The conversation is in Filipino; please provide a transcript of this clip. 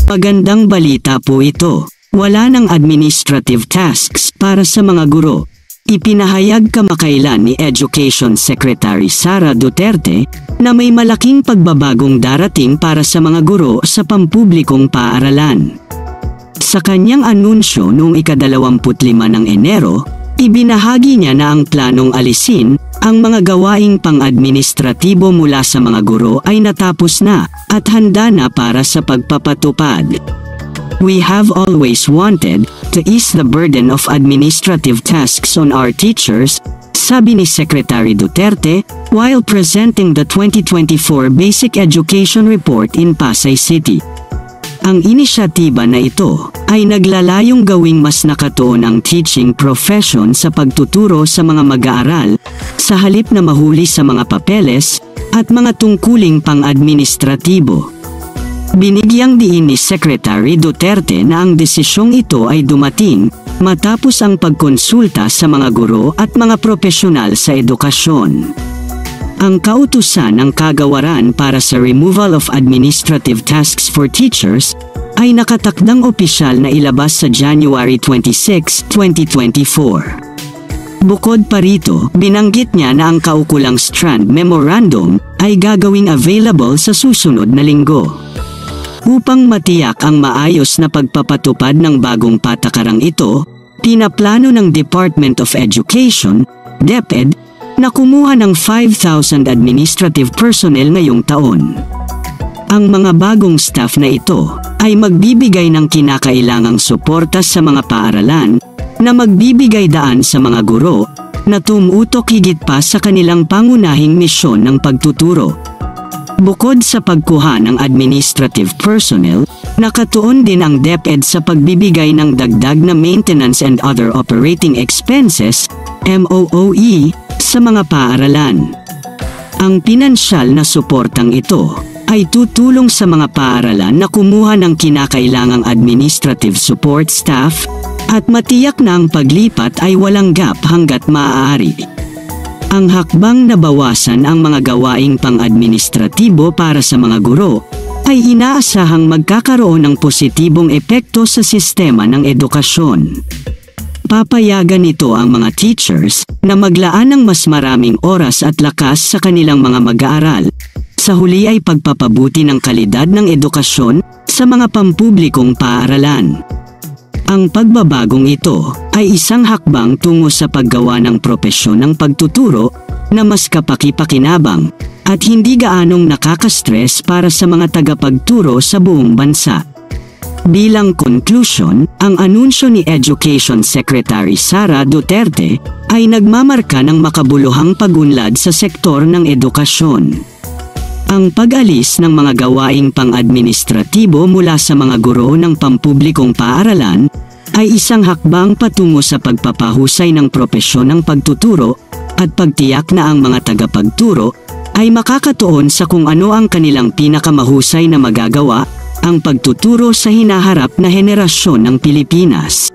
Magandang balita po ito. Wala ng administrative tasks para sa mga guro. Ipinahayag kamakailan ni Education Secretary Sara Duterte na may malaking pagbabagong darating para sa mga guro sa pampublikong paaralan. Sa kanyang anunsyo noong ika-25 ng Enero, ibinahagi niya na ang planong alisin ang mga gawaing pang-administratibo mula sa mga guro ay natapos na at handa na para sa pagpapatupad. We have always wanted to ease the burden of administrative tasks on our teachers, sabi ni Secretary Duterte while presenting the 2024 Basic Education Report in Pasay City. Ang inisyatiba na ito ay naglalayong gawing mas nakatuon ang teaching profession sa pagtuturo sa mga mag-aaral sa halip na mahuli sa mga papeles at mga tungkuling pang-administratibo. Binigyang diin ni Secretary Duterte na ang desisyong ito ay dumating matapos ang pagkonsulta sa mga guro at mga profesional sa edukasyon. Ang kautusan ng kagawaran para sa removal of administrative tasks for teachers ay nakatakdang opisyal na ilabas sa January 26, 2024. Bukod pa rito, binanggit niya na ang kaukulang Strand Memorandum ay gagawing available sa susunod na linggo. Upang matiyak ang maayos na pagpapatupad ng bagong patakarang ito, pinaplano ng Department of Education, DepEd, na kumuha ng 5,000 administrative personnel ngayong taon. Ang mga bagong staff na ito ay magbibigay ng kinakailangang suporta sa mga paaralan na magbibigay daan sa mga guro na tumutok higit pa sa kanilang pangunahing misyon ng pagtuturo. Bukod sa pagkuha ng administrative personnel, nakatuon din ang DepEd sa pagbibigay ng dagdag na maintenance and other operating expenses, MOOE, sa mga paaralan. Ang pinansyal na suportang ito ay tutulong sa mga paaralan na kumuha ng kinakailangang administrative support staff at matiyak na ang paglipat ay walang gap hanggat maaari. Ang hakbang na bawasan ang mga gawaing pang-administratibo para sa mga guro ay inaasahang magkakaroon ng positibong epekto sa sistema ng edukasyon. Papayagan nito ang mga teachers na maglaan ng mas maraming oras at lakas sa kanilang mga mag-aaral. Sa huli ay pagpapabuti ng kalidad ng edukasyon sa mga pampublikong paaralan. Ang pagbabagong ito ay isang hakbang tungo sa paggawa ng propesyon ng pagtuturo na mas kapaki-pakinabang at hindi gaanong nakaka-stress para sa mga tagapagturo sa buong bansa. Bilang conclusion, ang anunsyo ni Education Secretary Sara Duterte ay nagmamarka ng makabuluhang pag-unlad sa sektor ng edukasyon. Ang pag-alis ng mga gawaing pang-administratibo mula sa mga guro ng pampublikong paaralan ay isang hakbang patungo sa pagpapahusay ng propesyon ng pagtuturo at pagtiyak na ang mga tagapagturo ay makakatuon sa kung ano ang kanilang pinakamahusay na magagawa, ang pagtuturo sa hinaharap na henerasyon ng Pilipinas.